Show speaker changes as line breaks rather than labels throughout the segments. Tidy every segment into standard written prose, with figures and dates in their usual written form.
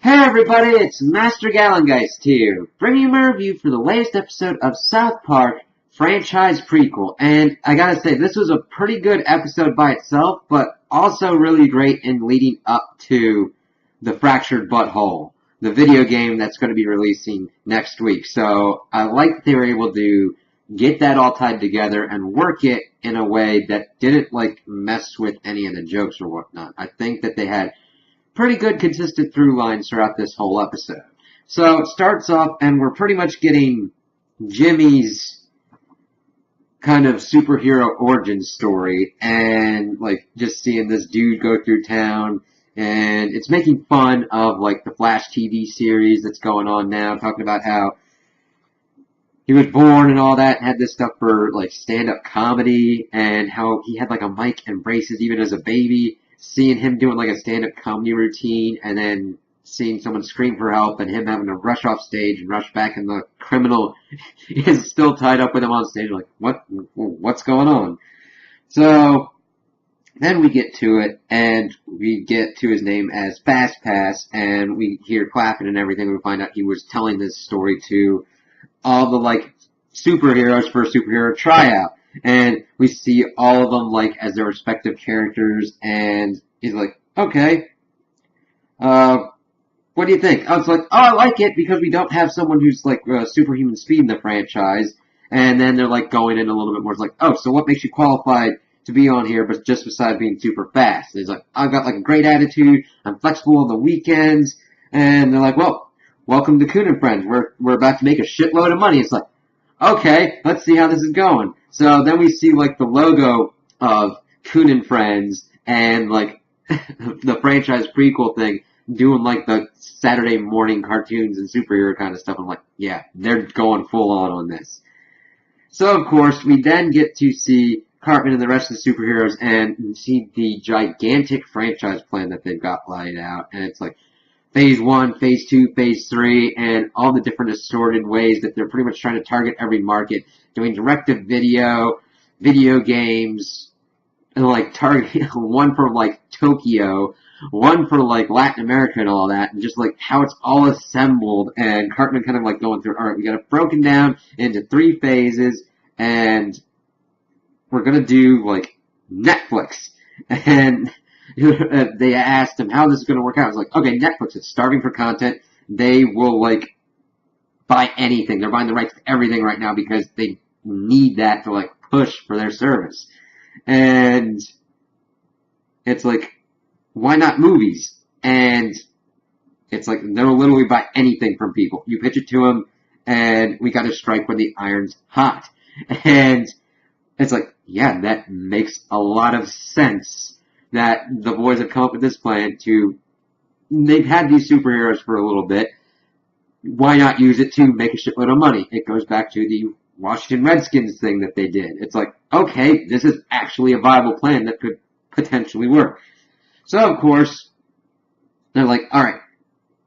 Hey everybody, it's Master Gallengeist here, bringing you my review for the latest episode of South Park franchise prequel. And I gotta say, this was a pretty good episode by itself, but also really great in leading up to the Fractured Butthole, the video game that's going to be releasing next week. So I like that they were able to get that all tied together and work it in a way that didn't mess with any of the jokes or whatnot. I think that they had pretty good consistent through lines throughout this whole episode. So it starts off, and we're pretty much getting Jimmy's kind of superhero origin story, and just seeing this dude go through town, and it's making fun of the Flash TV series that's going on now, talking about how he was born and all that, and had this stuff for stand-up comedy, and how he had a mic and braces even as a baby. Seeing him doing a stand-up comedy routine, and then seeing someone scream for help, and him having to rush off stage and rush back, and the criminal is still tied up with him on stage. What's going on? So then we get to it, and we get to his name as Fast Pass, and we hear clapping and everything. We find out he was telling this story to all the superheroes for a superhero tryout. And we see all of them as their respective characters, and he's like, okay, what do you think? I was like, oh, I like it because we don't have someone who's superhuman speed in the franchise. And then they're going in a little bit more. It's like, oh, so what makes you qualified to be on here, but just besides being super fast? And he's like, I've got a great attitude. I'm flexible on the weekends. And they're like, well, welcome to Coon and Friends. We're about to make a shitload of money. It's like, okay, let's see how this is going. So then we see the logo of Coon and Friends and the franchise prequel thing doing the Saturday morning cartoons and superhero kind of stuff. I'm like, yeah, they're going full on this. So of course we then get to see Cartman and the rest of the superheroes and see the gigantic franchise plan that they've got laid out, and it's Phase 1, Phase 2, Phase 3, and all the different assorted ways that they're pretty much trying to target every market, doing direct-to-video, video games, and targeting one for Tokyo, one for Latin America and all that, and just how it's all assembled, and Cartman kind of going through, alright, we got it broken down into 3 phases, and we're gonna do Netflix, and they asked him how this is going to work out. I was like, okay, Netflix is starving for content. They will buy anything. They're buying the rights to everything right now because they need that to push for their service. And it's why not movies? And it's they'll literally buy anything from people. You pitch it to them, and we got to strike when the iron's hot. And it's yeah, that makes a lot of sense. That the boys have come up with this plan they've had these superheroes for a little bit. Why not use it to make a shitload of money? It goes back to the Washington Redskins thing that they did. It's okay, this is actually a viable plan that could potentially work. So, of course, they're alright,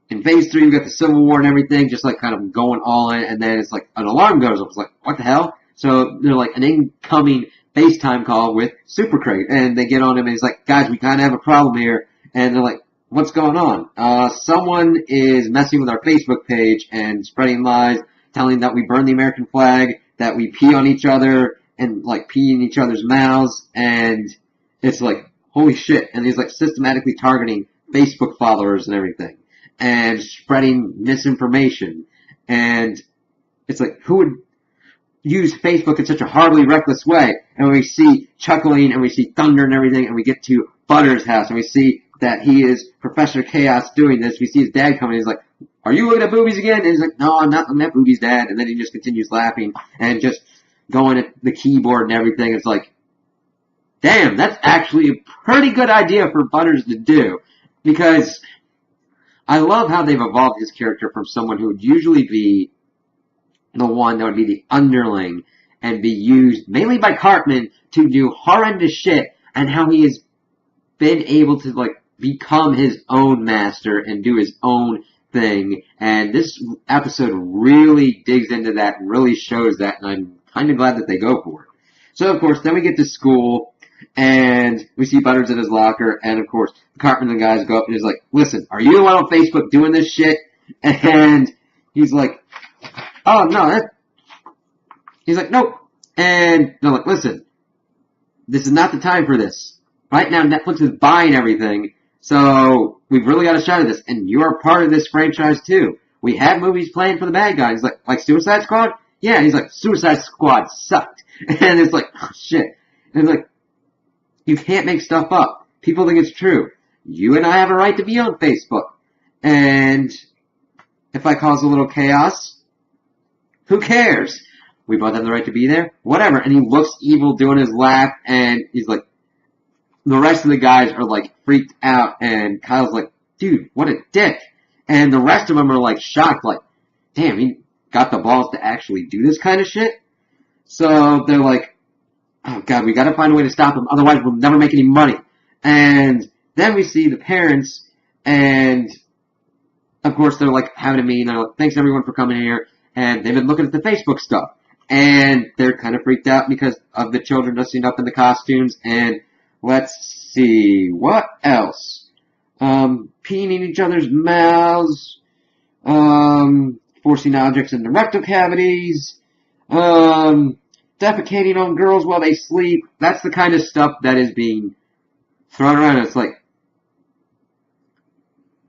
in Phase 3 we got the Civil War and everything, just kind of going all in, and then it's an alarm goes off. It's what the hell? So, they're an incoming FaceTime call with Super Crate, and they get on him, and he's like, guys, we kind of have a problem here, and they're like, what's going on? Someone is messing with our Facebook page and spreading lies, telling that we burn the American flag, that we pee on each other, and pee in each other's mouths, and it's holy shit, and he's systematically targeting Facebook followers and everything, and spreading misinformation, and it's who would use Facebook in such a horribly reckless way? And we see chuckling, and we see thunder and everything, and we get to Butter's house, and we see that he is Professor Chaos doing this. We see his dad coming, and he's like, are you looking at boobies again? And he's like, no, I'm not looking at boobies, Dad. And then he just continues laughing, and just going at the keyboard and everything. It's damn, that's actually a pretty good idea for Butters to do, because I love how they've evolved his character from someone who would usually be the one that would be the underling and be used mainly by Cartman to do horrendous shit, and how he has been able to become his own master and do his own thing. And this episode really digs into that and really shows that, and I'm kind of glad that they go for it. So of course then we get to school, And we see Butters in his locker, and of course, the Cartman and the guys go up and he's like, listen, are you the one on Facebook doing this shit? And he's like, oh, no, he's like, nope. And they're like, listen, this is not the time for this. Right now, Netflix is buying everything, so we've really got a shot at this, and you're part of this franchise, too. We have movies playing for the bad guys. He's like Suicide Squad? Yeah, he's like, Suicide Squad sucked. And it's like, oh, shit. And it's like, you can't make stuff up. People think it's true. You and I have a right to be on Facebook. And if I cause a little chaos, who cares? We both have the right to be there. Whatever. And he looks evil doing his laugh, and he's like, the rest of the guys are like freaked out, and Kyle's like, dude, what a dick. And the rest of them are like shocked, like, damn, he got the balls to actually do this kind of shit. So they're like, oh god, we gotta find a way to stop him, otherwise we'll never make any money. And then we see the parents, and of course they're like having a meeting, they're like, thanks everyone for coming here, and they've been looking at the Facebook stuff. And they're kind of freaked out because of the children dressing up in the costumes, and let's see, what else? Peeing in each other's mouths, forcing objects into rectal cavities, defecating on girls while they sleep. That's the kind of stuff that is being thrown around. It's like,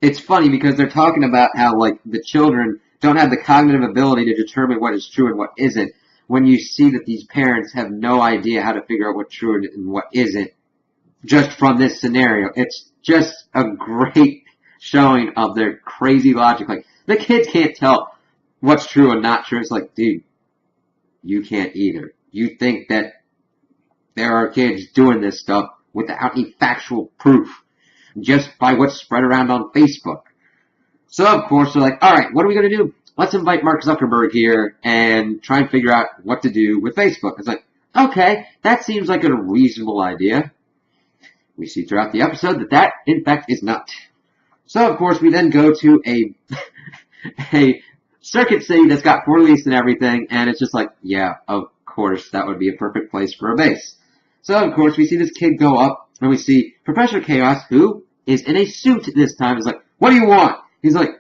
it's funny because they're talking about how, like, the children don't have the cognitive ability to determine what is true and what isn't, when you see that these parents have no idea how to figure out what's true and what isn't, just from this scenario. It's just a great showing of their crazy logic. Like, the kids can't tell what's true and not true. It's like, dude, you can't either. You think that there are kids doing this stuff without any factual proof, just by what's spread around on Facebook. So, of course, they're like, alright, what are we going to do? Let's invite Mark Zuckerberg here and try and figure out what to do with Facebook. It's like, okay, that seems like a reasonable idea. We see throughout the episode that in fact, is not. So, of course, we then go to a circuit city that's got police and everything, and it's just like, yeah, of course, that would be a perfect place for a base. So, of course, we see this kid go up, and we see Professor Chaos, who is in a suit this time. He's like, what do you want? He's like,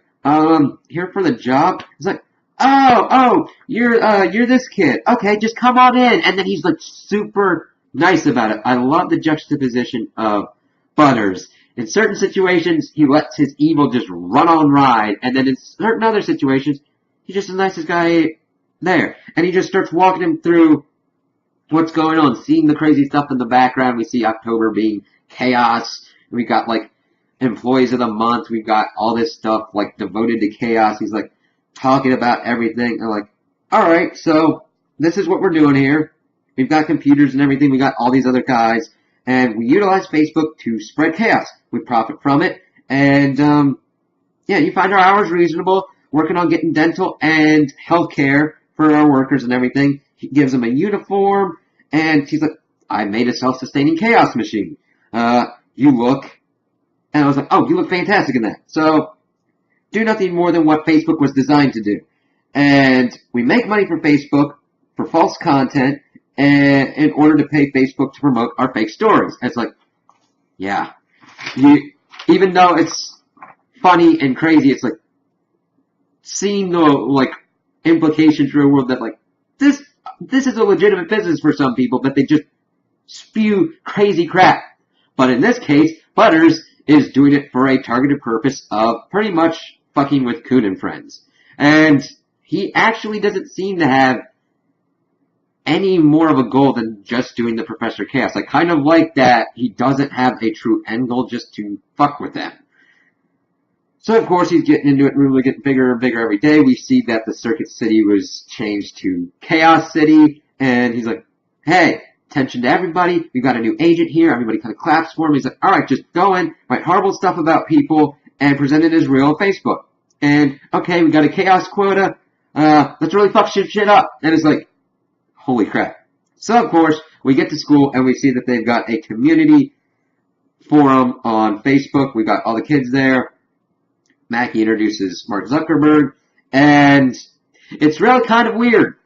here for the job? He's like, oh, you're this kid. Okay, just come on in. And then he's like super nice about it. I love the juxtaposition of Butters. In certain situations, he lets his evil just run on ride, and then in certain other situations, he's just the nicest guy there. And he just starts walking him through what's going on, seeing the crazy stuff in the background. We see October being chaos. We got, like, employees of the month. We've got all this stuff, like, devoted to chaos. He's, like, talking about everything. They're like, alright, so this is what we're doing here. We've got computers and everything. We got all these other guys. And we utilize Facebook to spread chaos. We profit from it. And, yeah, you find our hours reasonable. Working on getting dental and health care for our workers and everything. He gives them a uniform. And she's like, I made a self-sustaining chaos machine. You look. And I was like, oh, you look fantastic in that. So, do nothing more than what Facebook was designed to do. And we make money for Facebook for false content and in order to pay Facebook to promote our fake stories. And it's like, yeah. Even though it's funny and crazy, it's like, seeing the, like, implications for a world that, like, this is a legitimate business for some people, but they just spew crazy crap. But in this case, Butters is doing it for a targeted purpose of pretty much fucking with Coon and friends. And he actually doesn't seem to have any more of a goal than just doing the Professor Chaos. I kind of like that he doesn't have a true end goal just to fuck with them. So, of course, he's getting into it, really getting bigger and bigger every day. We see that the Circuit City was changed to Chaos City, and he's like, hey, attention to everybody, we've got a new agent here. Everybody kind of claps for him. He's like, alright, just go in, write horrible stuff about people, and present it as real on Facebook. And, okay, we got a chaos quota, let's really fuck shit up. And it's like, holy crap. So, of course, we get to school, and we see that they've got a community forum on Facebook. We got all the kids there. Mackie introduces Mark Zuckerberg, and it's really kind of weird.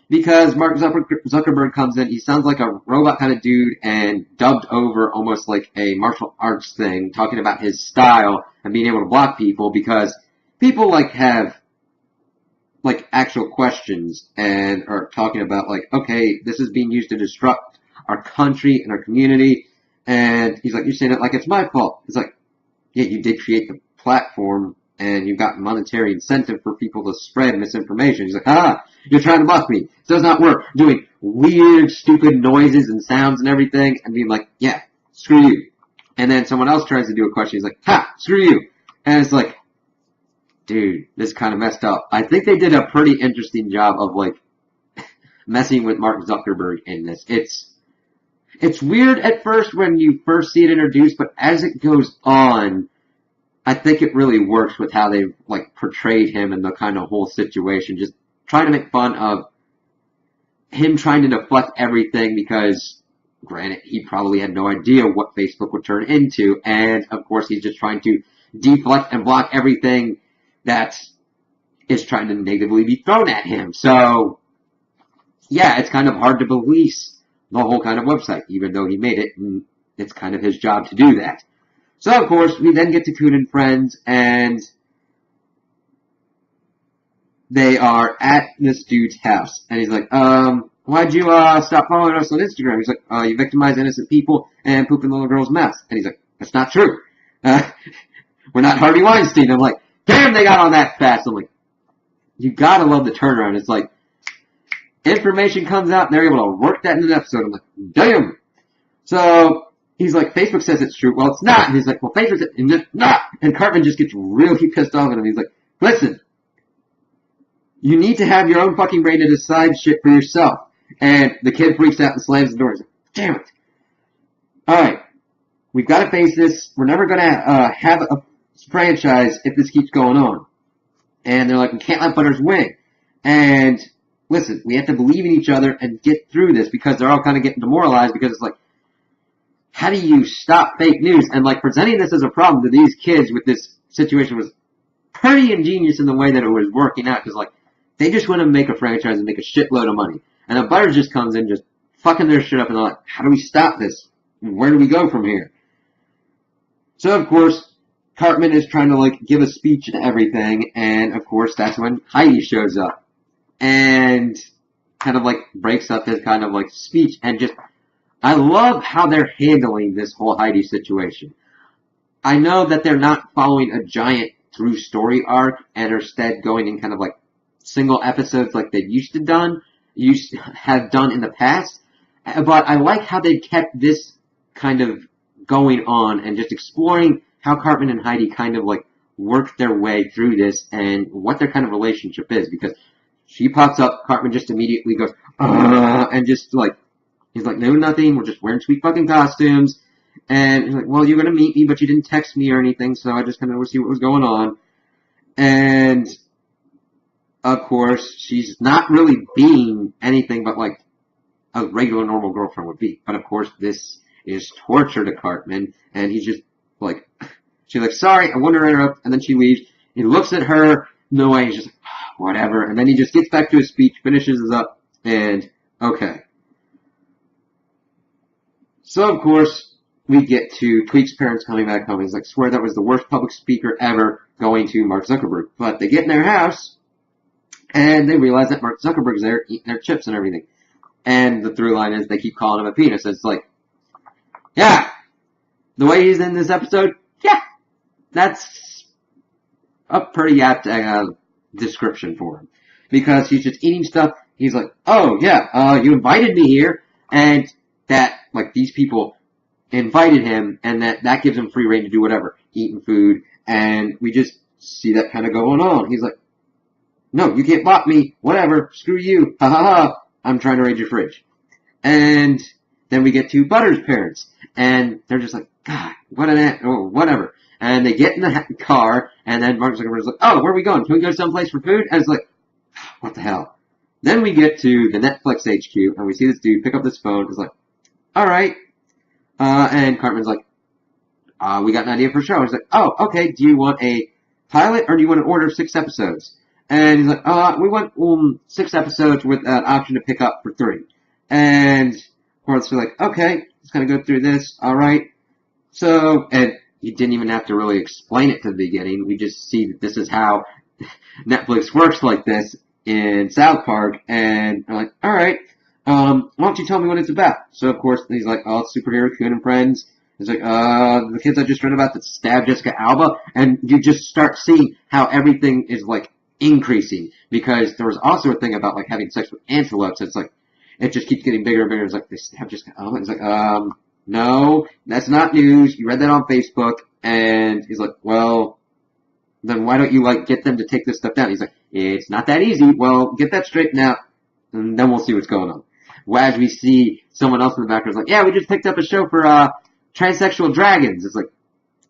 because Mark Zuckerberg comes in. He sounds like a robot kind of dude and dubbed over almost like a martial arts thing, talking about his style and being able to block people because people like have like actual questions and are talking about like, okay, this is being used to disrupt our country and our community. And he's like, you're saying it like it's my fault. It's like, yeah, you did create the platform and you got monetary incentive for people to spread misinformation. He's like, you're trying to block me. It does not work. Doing weird, stupid noises and sounds and everything and being like, yeah, screw you. And then someone else tries to do a question. He's like, screw you. And it's like, dude, this is kind of messed up. I think they did a pretty interesting job of like messing with Mark Zuckerberg in this. It's weird at first when you first see it introduced, but as it goes on, I think it really works with how they like portrayed him and the kind of whole situation. Just trying to make fun of him trying to deflect everything because, granted, he probably had no idea what Facebook would turn into, and of course he's just trying to deflect and block everything that is trying to negatively be thrown at him. So, yeah, it's kind of hard to police the whole kind of website, even though he made it, and it's kind of his job to do that. So, of course, we then get to Coon and Friends, and they are at this dude's house. And he's like, why'd you stop following us on Instagram? He's like, you victimize innocent people and poop in little girls' mouths. And he's like, that's not true. We're not Harvey Weinstein. I'm like, damn, they got on that fast. I'm like, you gotta love the turnaround. It's like, information comes out and they're able to work that in an episode. I'm like, damn. So, he's like, Facebook says it's true. Well, it's not. And he's like, well, Facebook says it's not. And Cartman just gets really pissed off at him. He's like, listen, you need to have your own fucking brain to decide shit for yourself. And the kid freaks out and slams the door. He's like, damn it. Alright. We've got to face this. We're never going to have a franchise if this keeps going on. And they're like, we can't let Butters win. And listen, we have to believe in each other and get through this because they're all kind of getting demoralized because it's like, how do you stop fake news? And like presenting this as a problem to these kids with this situation was pretty ingenious in the way that it was working out because like they just want to make a franchise and make a shitload of money. And then Butters just comes in just fucking their shit up and they're like, how do we stop this? Where do we go from here? So of course, Cartman is trying to like give a speech and everything, and of course that's when Heidi shows up and kind of like breaks up his kind of like speech and just I love how they're handling this whole Heidi situation. I know that they're not following a giant through story arc and are instead going in kind of like single episodes like they used to have done in the past. But I like how they kept this kind of going on and just exploring how Cartman and Heidi kind of like work their way through this and what their kind of relationship is because she pops up, Cartman just immediately goes, and just like, he's like, no, nothing, we're just wearing sweet fucking costumes. And he's like, well, you're going to meet me, but you didn't text me or anything, so I just kind of want to see what was going on. And, of course, she's not really being anything but like a regular normal girlfriend would be. But, of course, this is torture to Cartman, and he's just like, she's like, sorry, I want to interrupt, and then she leaves. He looks at her, no way, he's just like, whatever. And then he just gets back to his speech, finishes it up, and okay. So, of course, we get to Tweek's parents coming back home. He's like, swear that was the worst public speaker ever going to Mark Zuckerberg. But they get in their house, and they realize that Mark Zuckerberg's there eating their chips and everything. And the through line is they keep calling him a penis. It's like, yeah, the way he's in this episode, yeah, that's a pretty apt description for him. Because he's just eating stuff. He's like, oh, yeah, you invited me here, and that, like, these people invited him, and that gives him free reign to do whatever, eating food, and we just see that kind of going on. He's like, no, you can't block me, whatever, screw you, ha ha ha, I'm trying to raid your fridge. And then we get to Butters' parents, and they're just like, God, what or whatever. And they get in the car, and then Mark Zuckerberg's like, oh, where are we going? Can we go someplace for food? And it's like, what the hell? Then we get to the Netflix HQ, and we see this dude pick up this phone. It's like, all right. And Cartman's like, we got an idea for a show. He's like, oh, okay. Do you want a pilot or do you want an order of 6 episodes? And he's like, we went 6 episodes with an option to pick up for 3. And of course we're like, okay, let's kind of go through this. All right. So, and he didn't even have to really explain it to the beginning. We just see that this is how Netflix works like this in South Park. And we're like, all right, why don't you tell me what it's about? So of course he's like, oh, it's superhero Coon and Friends. He's like, the kids I just read about that stabbed Jessica Alba. And you just start seeing how everything is like increasing, because there was also a thing about like having sex with antelopes. It's like, it just keeps getting bigger and bigger. It's like, they stabbed Jessica Alba. It's like, no, that's not news. You read that on Facebook. And he's like, well, then why don't you like get them to take this stuff down? He's like, it's not that easy. Well, get that straightened out, and then we'll see what's going on. As we see someone else in the background is like, yeah, we just picked up a show for transsexual dragons. It's like,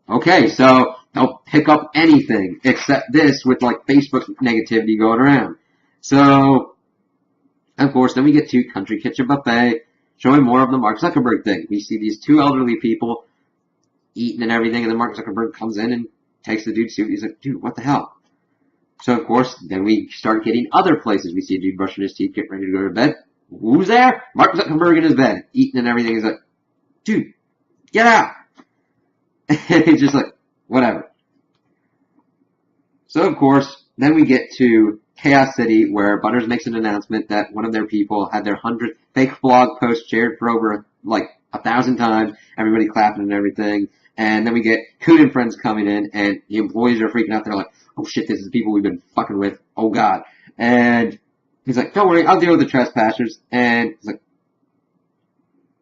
okay, so they'll pick up anything except this with like Facebook negativity going around. So, of course, then we get to Country Kitchen Buffet, showing more of the Mark Zuckerberg thing. We see these 2 elderly people eating and everything, and then Mark Zuckerberg comes in and takes the dude's suit. He's like, dude, what the hell? So, of course, then we start getting other places. We see a dude brushing his teeth, getting ready to go to bed. Who's there? Mark Zuckerberg in his bed, eating and everything. He's like, dude, get out. And he's just like, whatever. So, of course, then we get to Chaos City, where Butters makes an announcement that one of their people had their 100th fake blog post shared for over, like, 1,000 times. Everybody clapping and everything. And then we get Coon and Friends coming in, and the employees are freaking out. They're like, oh shit, this is the people we've been fucking with. Oh god. And he's like, don't worry, I'll deal with the trespassers. And he's like,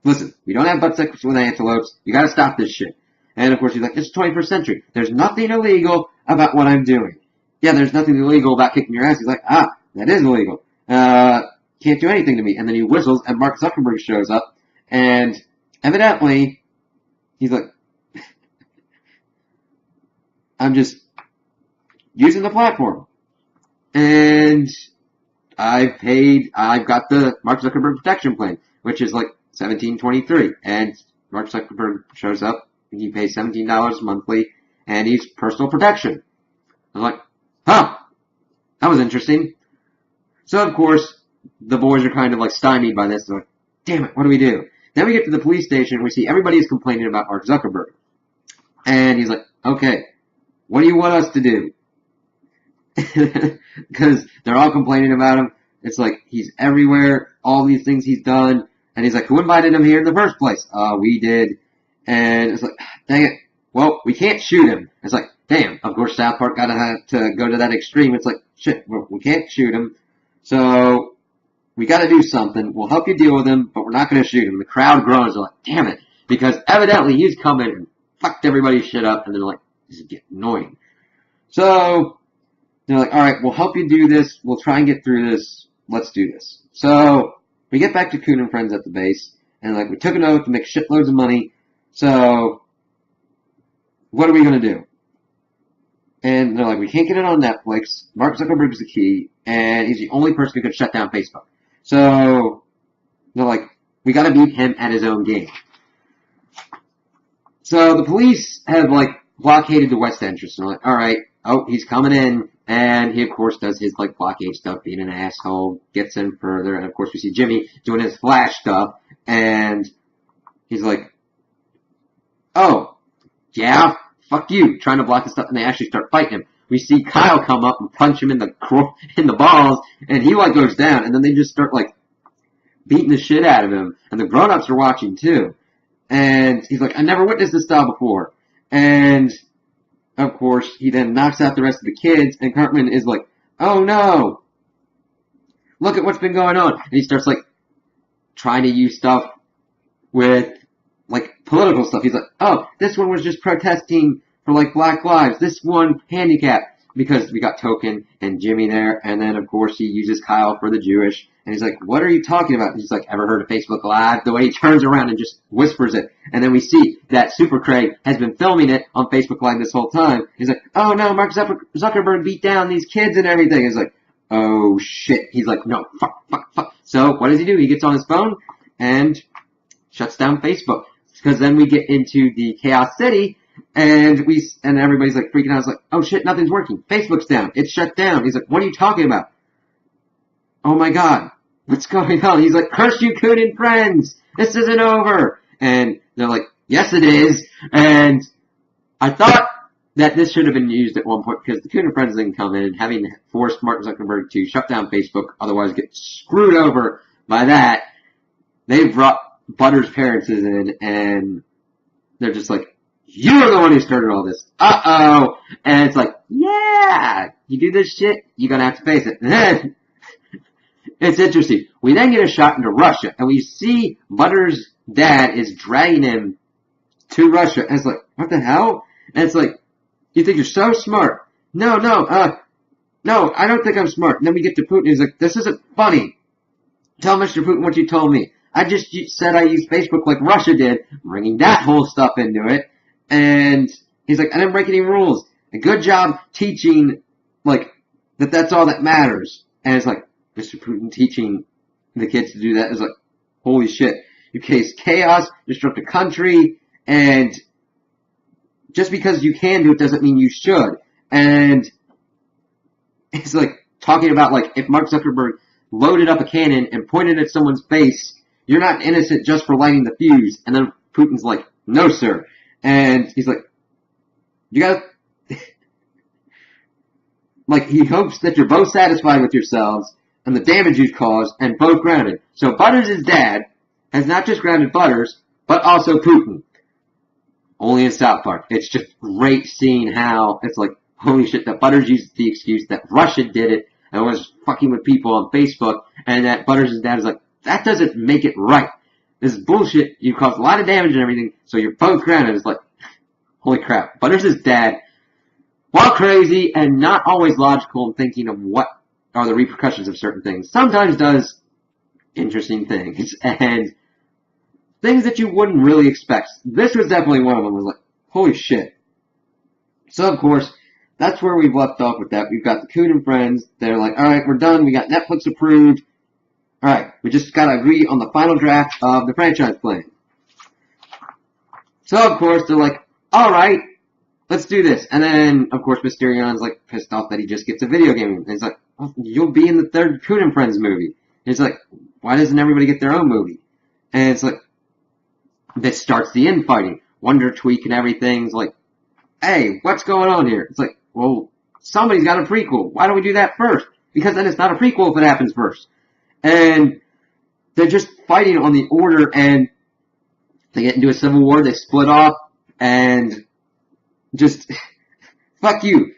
listen, we don't have butt sex with antelopes. You gotta stop this shit. And of course he's like, it's the 21st century. There's nothing illegal about what I'm doing. Yeah, there's nothing illegal about kicking your ass. He's like, that is illegal. Can't do anything to me. And then he whistles, and Mark Zuckerberg shows up. And evidently, he's like, I'm just using the platform. And I've got the Mark Zuckerberg protection plan, which is like $17.23. And Mark Zuckerberg shows up, and he pays $17 monthly, and he's personal protection. I was like, huh, that was interesting. So, of course, the boys are kind of like stymied by this. They're like, damn it, what do we do? Then we get to the police station, and we see everybody is complaining about Mark Zuckerberg. And he's like, okay, what do you want us to do? Because they're all complaining about him. It's like, he's everywhere, all these things he's done. And he's like, who invited him here in the first place? We did. And it's like, dang it. Well, we can't shoot him. It's like, damn, of course South Park gotta have to go to that extreme. It's like, shit, we can't shoot him. So, we gotta do something. We'll help you deal with him, but we're not gonna shoot him. The crowd groans. They're like, damn it. Because evidently he's come in and fucked everybody's shit up, and they're like, this is getting annoying. So, they're like, alright, we'll help you do this. We'll try and get through this. Let's do this. So, we get back to Coon and Friends at the base, and like, we took an oath to make shitloads of money. So, what are we gonna do? And they're like, we can't get it on Netflix. Mark Zuckerberg is the key, and he's the only person who could shut down Facebook. So, they're like, we gotta beat him at his own game. So, the police have, like, blockaded the west entrance. And they're like, alright, oh, he's coming in. And he, of course, does his, like, blockade stuff, being an asshole, gets in further. And, of course, we see Jimmy doing his Flash stuff. And he's like, oh, yeah, fuck you, trying to block the stuff. And they actually start fighting him. We see Kyle come up and punch him in the balls. And he, like, goes down. And then they just start, like, beating the shit out of him. And the grown-ups are watching, too. And he's like, I never witnessed this style before. And, of course, he then knocks out the rest of the kids, and Cartman is like, oh no! Look at what's been going on! And he starts, like, trying to use stuff with, like, political stuff. He's like, oh, this one was just protesting for, like, Black Lives. This one, handicapped. Because we got Token and Jimmy there, and then, of course, he uses Kyle for the Jewish. And he's like, what are you talking about? And he's like, ever heard of Facebook Live? The way he turns around and just whispers it. And then we see that Super Craig has been filming it on Facebook Live this whole time. He's like, oh no, Mark Zuckerberg beat down these kids and everything. He's like, oh shit. He's like, no, fuck. So what does he do? He gets on his phone and shuts down Facebook. Because then we get into the Chaos City, And everybody's like freaking out. It's like, oh shit, nothing's working. Facebook's down. It's shut down. He's like, what are you talking about? Oh my god, what's going on? He's like, curse you, Coon and friends. This isn't over. And they're like, yes it is. And I thought that this should have been used at one point because the Coon and friends didn't come in, having forced Mark Zuckerberg to shut down Facebook, otherwise get screwed over by that. They brought Butter's parents in, and they're just like, you're the one who started all this. Uh-oh. And it's like, yeah, you do this shit, you're gonna have to face it. And then, it's interesting. We then get a shot into Russia, and we see Butter's dad is dragging him to Russia. And it's like, what the hell? And it's like, you think you're so smart. No, I don't think I'm smart. And then we get to Putin, he's like, this isn't funny. Tell Mr. Putin what you told me. I just said I used Facebook like Russia did, bringing that whole stuff into it. And he's like, I didn't break any rules. A good job teaching, like, that's all that matters. And it's like, Mr. Putin teaching the kids to do that is like, holy shit. You cause chaos, disrupt a country, and just because you can do it doesn't mean you should. And it's like talking about like if Mark Zuckerberg loaded up a cannon and pointed at someone's face, you're not innocent just for lighting the fuse. And then Putin's like, no sir. And he's like, you gotta like he hopes that you're both satisfied with yourselves and the damage you've caused and both grounded. So Butters' dad has not just grounded Butters, but also Putin. Only in South Park. It's just great seeing how it's like, holy shit, that Butters used the excuse that Russia did it and was fucking with people on Facebook, and that Butters' dad is like, that doesn't make it right. This is bullshit. You caused a lot of damage and everything, so you're both grounded. It's like, holy crap. Butters' dad, while crazy and not always logical in thinking of what are the repercussions of certain things, sometimes does interesting things and things that you wouldn't really expect. This was definitely one of them. Was like, holy shit. So, of course, that's where we've left off with that. We've got the Coon and friends. They're like, all right, we're done. We got Netflix approved. All right, we just got to agree on the final draft of the franchise plan. So, of course, they're like, all right, let's do this. And then, of course, Mysterion's like pissed off that he just gets a video game. And he's like, well, you'll be in the third Coon and Friends movie. And he's like, why doesn't everybody get their own movie? And it's like, this starts the infighting. Wonder Tweak and everything's like, hey, what's going on here? It's like, well, somebody's got a prequel. Why don't we do that first? Because then it's not a prequel if it happens first. And they're just fighting on the order, and they get into a civil war, they split off, and just, fuck you.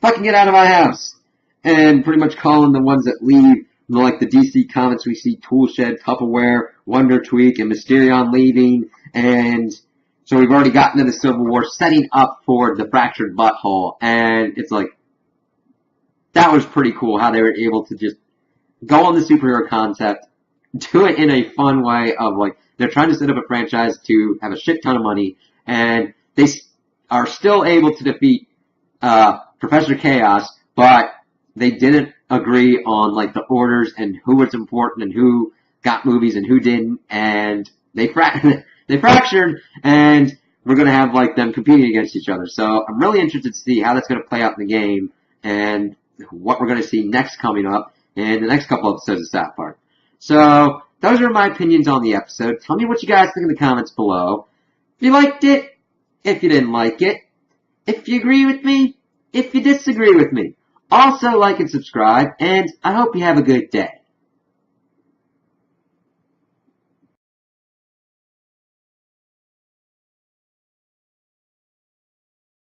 Fucking get out of my house. And pretty much calling the ones that leave, like the DC Comics, we see Toolshed, Tupperware, Wonder Tweak, and Mysterion leaving, and so we've already gotten to the Civil War, setting up for the Fractured Butthole, and it's like, that was pretty cool how they were able to just go on the superhero concept, do it in a fun way of like, they're trying to set up a franchise to have a shit ton of money, and they are still able to defeat Professor Chaos, but they didn't agree on like the orders and who was important and who got movies and who didn't, and they fractured, and we're going to have like them competing against each other. So I'm really interested to see how that's going to play out in the game and what we're going to see next coming up in the next couple episodes of South Park. So those are my opinions on the episode. Tell me what you guys think in the comments below. If you liked it, if you didn't like it, if you agree with me, if you disagree with me. Also like and subscribe, and I hope you have a good day.